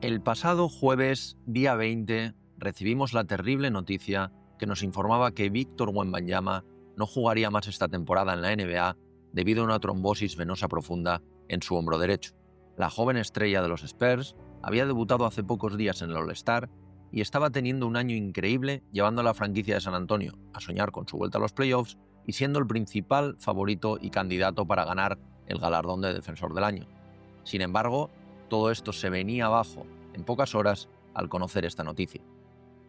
El pasado jueves, día 20, recibimos la terrible noticia que nos informaba que Víctor Wembanyama no jugaría más esta temporada en la NBA debido a una trombosis venosa profunda en su hombro derecho. La joven estrella de los Spurs había debutado hace pocos días en el All-Star y estaba teniendo un año increíble llevando a la franquicia de San Antonio a soñar con su vuelta a los playoffs y siendo el principal favorito y candidato para ganar el galardón de Defensor del Año. Sin embargo, todo esto se venía abajo en pocas horas al conocer esta noticia.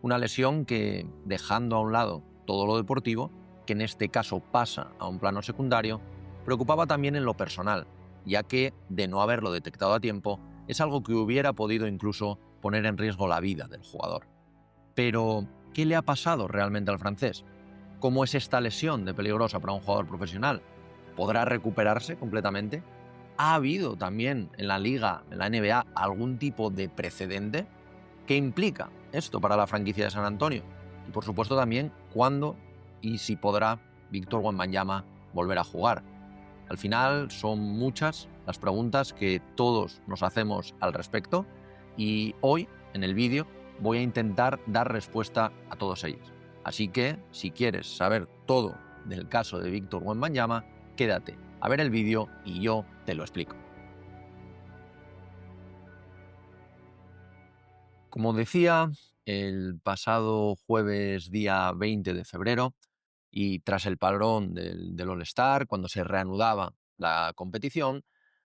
Una lesión que, dejando a un lado todo lo deportivo, que en este caso pasa a un plano secundario, preocupaba también en lo personal, ya que, de no haberlo detectado a tiempo, es algo que hubiera podido incluso poner en riesgo la vida del jugador. Pero, ¿qué le ha pasado realmente al francés? ¿Cómo es esta lesión de peligrosa para un jugador profesional? ¿Podrá recuperarse completamente? ¿Ha habido también en la liga, en la NBA, algún tipo de precedente? ¿Qué implica esto para la franquicia de San Antonio? Y por supuesto también cuándo y si podrá Víctor Wembanyama volver a jugar. Al final son muchas las preguntas que todos nos hacemos al respecto y hoy en el vídeo voy a intentar dar respuesta a todos ellos. Así que si quieres saber todo del caso de Víctor Wembanyama, quédate a ver el vídeo y yo te lo explico. Como decía, el pasado jueves día 20 de febrero y tras el parón del All-Star, cuando se reanudaba la competición,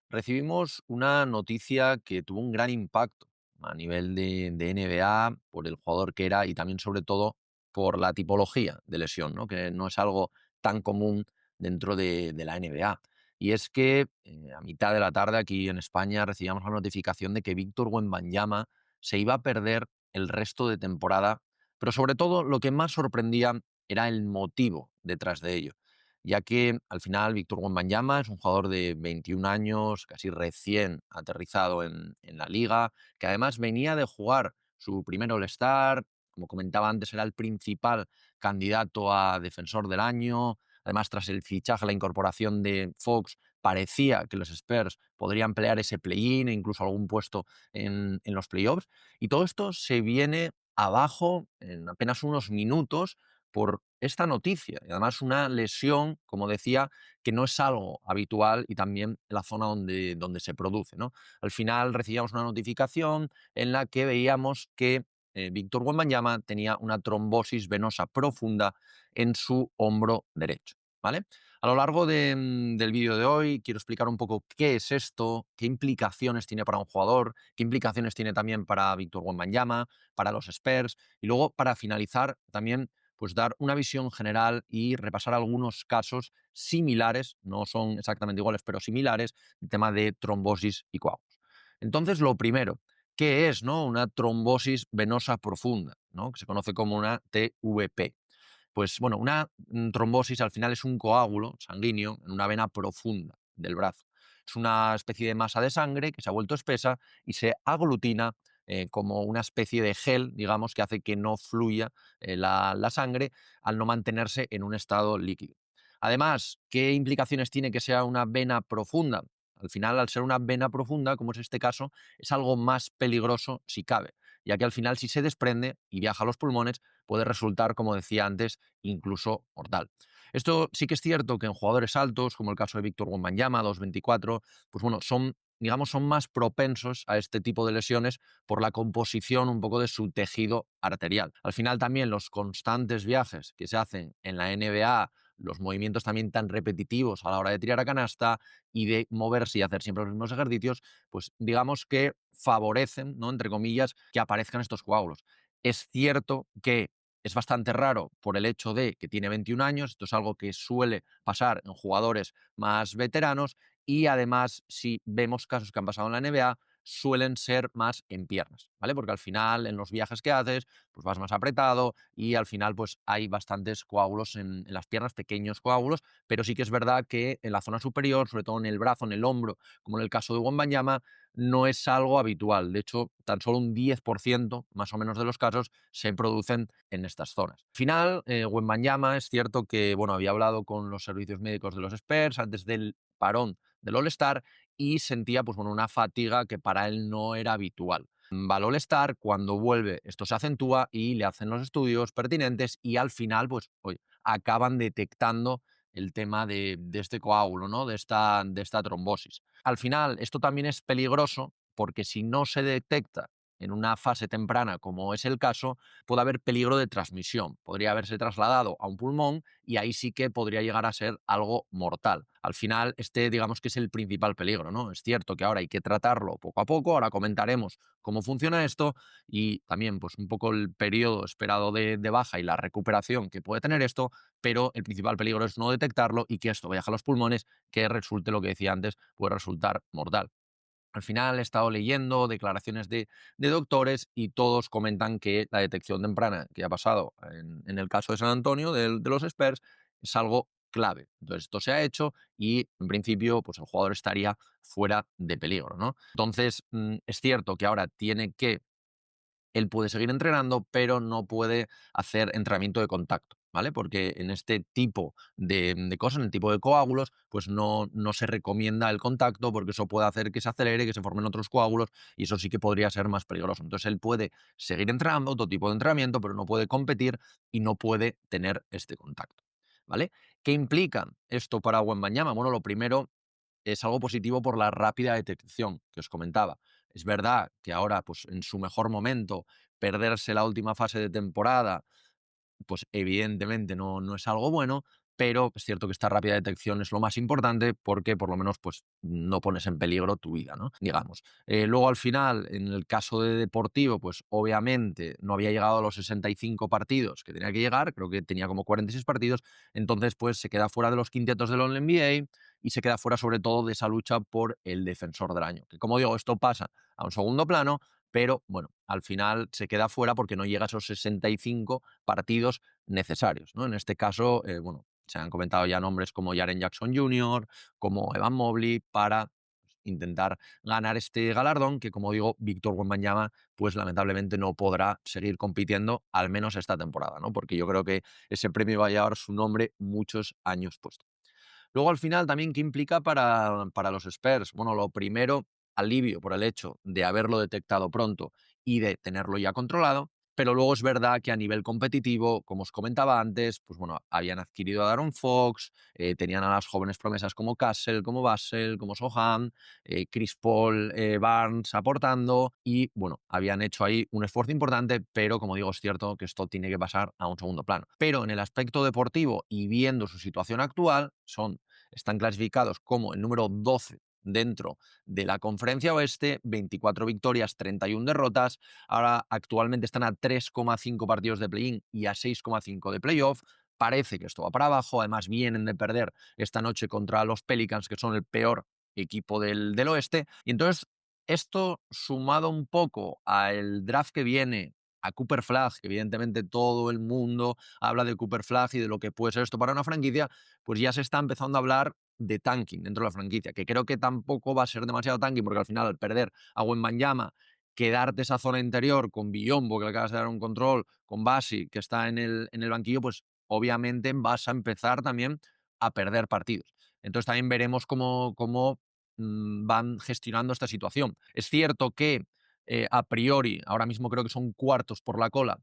recibimos una noticia que tuvo un gran impacto a nivel de NBA por el jugador que era y también sobre todo por la tipología de lesión, ¿no? Que no es algo tan común dentro de la NBA. Y es que a mitad de la tarde aquí en España recibíamos la notificación de que Víctor Wembanyama se iba a perder el resto de temporada, pero sobre todo lo que más sorprendía era el motivo detrás de ello, ya que al final Víctor Wembanyama es un jugador de 21 años, casi recién aterrizado en la liga, que además venía de jugar su primer All-Star, como comentaba antes, era el principal candidato a Defensor del Año. Además, tras el fichaje, la incorporación de Fox, parecía que los Spurs podrían pelear ese play-in e incluso algún puesto en los playoffs. Y todo esto se viene abajo en apenas unos minutos por esta noticia. Y además una lesión, como decía, que no es algo habitual y también en la zona donde se produce, ¿no? Al final recibíamos una notificación en la que veíamos que Víctor Wembanyama tenía una trombosis venosa profunda en su hombro derecho, ¿vale? A lo largo del vídeo de hoy quiero explicar un poco qué es esto, qué implicaciones tiene para un jugador, qué implicaciones tiene también para Víctor Wembanyama, para los Spurs y luego para finalizar también pues dar una visión general y repasar algunos casos similares, no son exactamente iguales, pero similares, el tema de trombosis y coágulos. Entonces, lo primero, ¿qué es, no, una trombosis venosa profunda, ¿no? Que se conoce como una TVP? Pues bueno, una trombosis al final es un coágulo sanguíneo en una vena profunda del brazo. Es una especie de masa de sangre que se ha vuelto espesa y se aglutina como una especie de gel, digamos, que hace que no fluya la sangre al no mantenerse en un estado líquido. Además, ¿qué implicaciones tiene que sea una vena profunda? Al final, al ser una vena profunda, como es este caso, es algo más peligroso si cabe, ya que al final si se desprende y viaja a los pulmones, puede resultar, como decía antes, incluso mortal. Esto sí que es cierto que en jugadores altos, como el caso de Víctor Wembanyama, 2,24, pues bueno, son, digamos, son más propensos a este tipo de lesiones por la composición un poco de su tejido arterial. Al final también los constantes viajes que se hacen en la NBA, los movimientos también tan repetitivos a la hora de tirar a canasta y de moverse y hacer siempre los mismos ejercicios, pues digamos que favorecen, ¿no?, entre comillas, que aparezcan estos coágulos. Es cierto que es bastante raro por el hecho de que tiene 21 años, esto es algo que suele pasar en jugadores más veteranos y además si vemos casos que han pasado en la NBA suelen ser más en piernas, ¿vale? Porque al final en los viajes que haces pues vas más apretado y al final pues hay bastantes coágulos en las piernas, pequeños coágulos, pero sí que es verdad que en la zona superior, sobre todo en el brazo, en el hombro, como en el caso de Wembanyama, no es algo habitual. De hecho, tan solo un 10% más o menos de los casos se producen en estas zonas. Al final, Wembanyama es cierto que bueno, había hablado con los servicios médicos de los Spurs antes del parón del All-Star y sentía pues, bueno, una fatiga que para él no era habitual. va al All-Star, cuando vuelve esto se acentúa y le hacen los estudios pertinentes y al final, pues, oye, acaban detectando el tema de este coágulo, ¿no? De esta trombosis. Al final, esto también es peligroso porque si no se detecta en una fase temprana, como es el caso, puede haber peligro de transmisión. Podría haberse trasladado a un pulmón y ahí sí que podría llegar a ser algo mortal. Al final, digamos que es el principal peligro, ¿no? Es cierto que ahora hay que tratarlo poco a poco, ahora comentaremos cómo funciona esto y también pues un poco el periodo esperado de baja y la recuperación que puede tener esto, pero el principal peligro es no detectarlo y que esto vaya a los pulmones, que resulte lo que decía antes, puede resultar mortal. Al final he estado leyendo declaraciones de doctores y todos comentan que la detección temprana que ha pasado en el caso de San Antonio, de los Spurs, es algo clave. Entonces, esto se ha hecho y en principio pues el jugador estaría fuera de peligro, ¿no? Entonces, es cierto que ahora tiene que él puede seguir entrenando, pero no puede hacer entrenamiento de contacto, ¿vale? Porque en este tipo de cosas, en el tipo de coágulos, pues no se recomienda el contacto porque eso puede hacer que se acelere, que se formen otros coágulos y eso sí que podría ser más peligroso. Entonces él puede seguir entrenando, otro tipo de entrenamiento, pero no puede competir y no puede tener este contacto, ¿vale? ¿Qué implica esto para Wembanyama? Bueno, lo primero es algo positivo por la rápida detección que os comentaba. Es verdad que ahora, pues en su mejor momento, perderse la última fase de temporada pues evidentemente no es algo bueno, pero es cierto que esta rápida detección es lo más importante porque por lo menos pues no pones en peligro tu vida, ¿no? Digamos. Luego al final, en el caso de Deportivo, pues obviamente no había llegado a los 65 partidos que tenía que llegar, creo que tenía como 46 partidos, entonces pues se queda fuera de los quintetos del All NBA y se queda fuera sobre todo de esa lucha por el defensor del año. Que como digo, esto pasa a un segundo plano, pero bueno, al final se queda fuera porque no llega a esos 65 partidos necesarios, ¿no? En este caso, bueno, se han comentado ya nombres como Jaren Jackson Jr., como Evan Mobley, para intentar ganar este galardón que, como digo, Víctor Wembanyama, pues lamentablemente no podrá seguir compitiendo, al menos esta temporada, ¿no? Porque yo creo que ese premio va a llevar su nombre muchos años puesto. Luego, al final, también, ¿qué implica para los Spurs? Bueno, lo primero, alivio por el hecho de haberlo detectado pronto y de tenerlo ya controlado, pero luego es verdad que a nivel competitivo, como os comentaba antes, pues bueno, habían adquirido a Darren Fox, tenían a las jóvenes promesas como Castle, como Vassell, como Soham, Chris Paul, Barnes aportando y bueno, habían hecho ahí un esfuerzo importante, pero como digo, es cierto que esto tiene que pasar a un segundo plano. Pero en el aspecto deportivo y viendo su situación actual, están clasificados como el número 12 dentro de la conferencia oeste, 24 victorias, 31 derrotas. Ahora actualmente están a 3,5 partidos de play-in y a 6,5 de playoff. Parece que esto va para abajo. Además, vienen de perder esta noche contra los Pelicans, que son el peor equipo del oeste. Y entonces, esto sumado un poco al draft que viene, a Cooper Flag, que evidentemente todo el mundo habla de Cooper Flag y de lo que puede ser esto para una franquicia, pues ya se está empezando a hablar de tanking dentro de la franquicia, que creo que tampoco va a ser demasiado tanking, porque al final al perder a Wembanyama, quedarte esa zona interior con Biyombo, que le acabas de dar un control, con Basi, que está en el banquillo, pues obviamente vas a empezar también a perder partidos. Entonces también veremos cómo van gestionando esta situación. Es cierto que a priori, ahora mismo creo que son cuartos por la cola,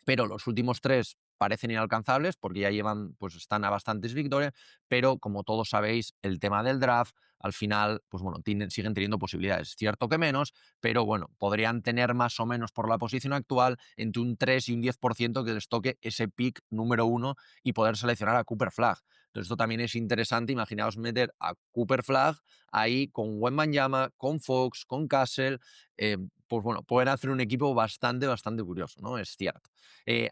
pero los últimos 3 parecen inalcanzables porque ya llevan, pues están a bastantes victorias, pero como todos sabéis, el tema del draft, al final, pues bueno, siguen teniendo posibilidades. Cierto que menos, pero bueno, podrían tener más o menos por la posición actual entre un 3 y un 10% que les toque ese pick número 1 y poder seleccionar a Cooper Flag. Entonces esto también es interesante, imaginaos meter a Cooper Flag ahí con Wembanyama, con Fox, con Castle, pues bueno, pueden hacer un equipo bastante curioso, ¿no? Es cierto.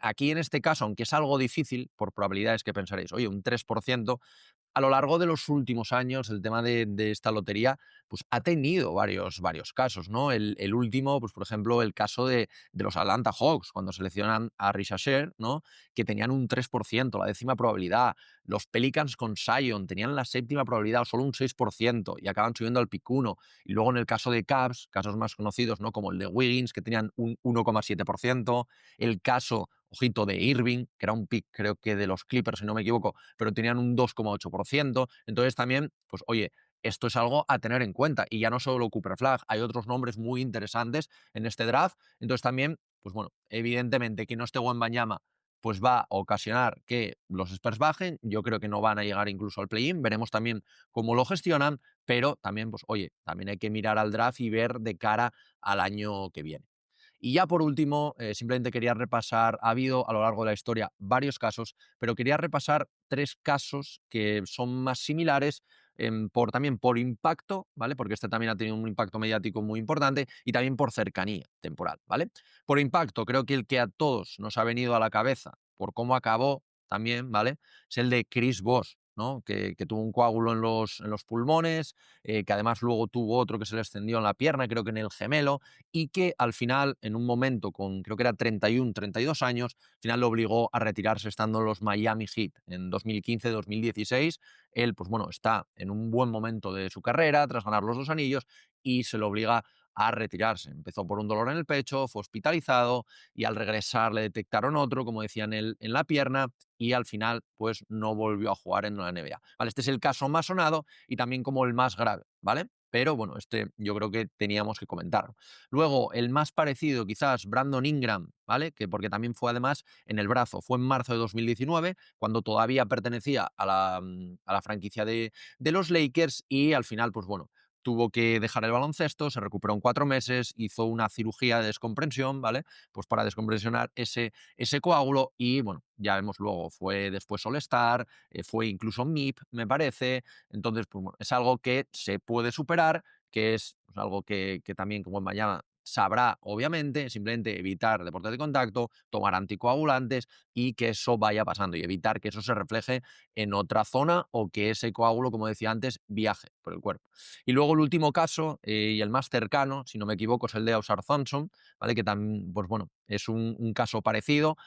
Aquí en este caso, aunque es algo difícil, por probabilidades que pensaréis, oye, un 3%, a lo largo de los últimos años, el tema de esta lotería, pues ha tenido varios casos, ¿no? El último, pues por ejemplo, el caso de los Atlanta Hawks, cuando seleccionan a Rishacher, ¿no? Que tenían un 3%, la décima probabilidad. Los Pelicans con Zion tenían la séptima probabilidad, o solo un 6%, y acaban subiendo al pick 1. Y luego en el caso de Cavs, casos más conocidos, ¿no? Como el de Wiggins, que tenían un 1,7%. El caso, ojito, de Irving, que era un pick, creo que de los Clippers, si no me equivoco, pero tenían un 2,8%. Entonces también, pues oye, esto es algo a tener en cuenta. Y ya no solo Cooper Flag, hay otros nombres muy interesantes en este draft. Entonces también, pues bueno, evidentemente que no esté Wembanyama pues va a ocasionar que los Spurs bajen. Yo creo que no van a llegar incluso al play-in. Veremos también cómo lo gestionan, pero también, pues oye, también hay que mirar al draft y ver de cara al año que viene. Y ya por último, simplemente quería repasar, ha habido a lo largo de la historia varios casos, pero quería repasar 3 casos que son más similares también por impacto, ¿vale? Porque este también ha tenido un impacto mediático muy importante y también por cercanía temporal, ¿vale? Por impacto, creo que el que a todos nos ha venido a la cabeza por cómo acabó también, ¿vale? Es el de Chris Bosh, ¿no? Que tuvo un coágulo en los pulmones, que además luego tuvo otro que se le extendió en la pierna, creo que en el gemelo, y que al final, en un momento con creo que era 31, 32 años, al final lo obligó a retirarse estando en los Miami Heat en 2015-2016. Él, pues bueno, está en un buen momento de su carrera tras ganar los 2 anillos y se lo obliga a retirarse. Empezó por un dolor en el pecho, fue hospitalizado y al regresar le detectaron otro, como decía en la pierna, y al final pues no volvió a jugar en la NBA. Vale, este es el caso más sonado y también como el más grave, ¿vale? Pero bueno, este yo creo que teníamos que comentarlo. Luego, el más parecido, quizás, Brandon Ingram, ¿vale? Que porque también fue además en el brazo. Fue en marzo de 2019, cuando todavía pertenecía a la franquicia de los Lakers y al final, pues bueno, tuvo que dejar el baloncesto, se recuperó en 4 meses, hizo una cirugía de descomprensión, ¿vale? Pues para descompresionar ese coágulo y, bueno, ya vemos luego, fue después All-Star, fue incluso MIP, me parece. Entonces, pues bueno, es algo que se puede superar, que es pues, algo que también como Wembanyama sabrá, obviamente, simplemente evitar deportes de contacto, tomar anticoagulantes y que eso vaya pasando y evitar que eso se refleje en otra zona o que ese coágulo, como decía antes, viaje por el cuerpo. Y luego el último caso y el más cercano, si no me equivoco, es el de Ausar Thompson, ¿vale? Que también, pues bueno, es un caso parecido,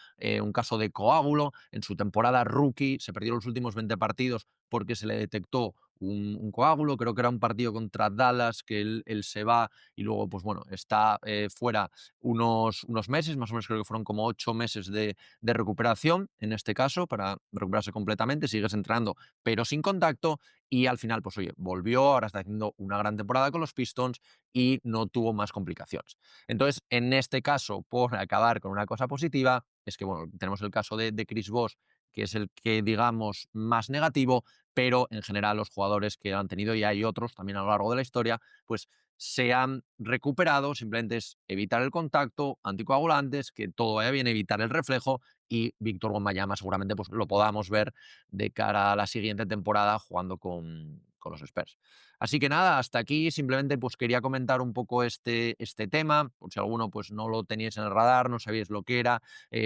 un caso de coágulo. En su temporada rookie se perdió los últimos 20 partidos porque se le detectó un coágulo, creo que era un partido contra Dallas, que él se va y luego, pues bueno, está fuera unos meses, más o menos creo que fueron como 8 meses de recuperación, en este caso, para recuperarse completamente, sigues entrenando, pero sin contacto, y al final, pues oye, volvió, ahora está haciendo una gran temporada con los Pistons y no tuvo más complicaciones. Entonces, en este caso, por acabar con una cosa positiva, es que, bueno, tenemos el caso de Chris Bosh, que es el que, digamos, más negativo, pero en general los jugadores que han tenido, y hay otros también a lo largo de la historia, pues se han recuperado, simplemente es evitar el contacto, anticoagulantes, que todo vaya bien, evitar el reflejo y Víctor Wembanyama seguramente pues, lo podamos ver de cara a la siguiente temporada jugando con los Spurs. Así que nada, hasta aquí simplemente pues quería comentar un poco este tema, por si alguno pues no lo teníais en el radar, no sabíais lo que era,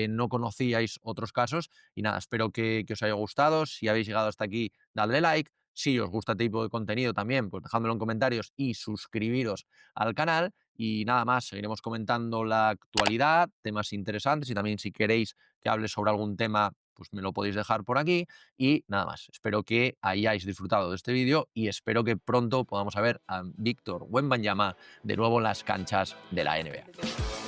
no conocíais otros casos y nada, espero que os haya gustado, si habéis llegado hasta aquí, dadle like. Si os gusta este tipo de contenido también, pues dejádmelo en comentarios y suscribiros al canal. Y nada más, seguiremos comentando la actualidad, temas interesantes y también si queréis que hable sobre algún tema, pues me lo podéis dejar por aquí. Y nada más, espero que hayáis disfrutado de este vídeo y espero que pronto podamos ver a Víctor Wembanyama de nuevo en las canchas de la NBA.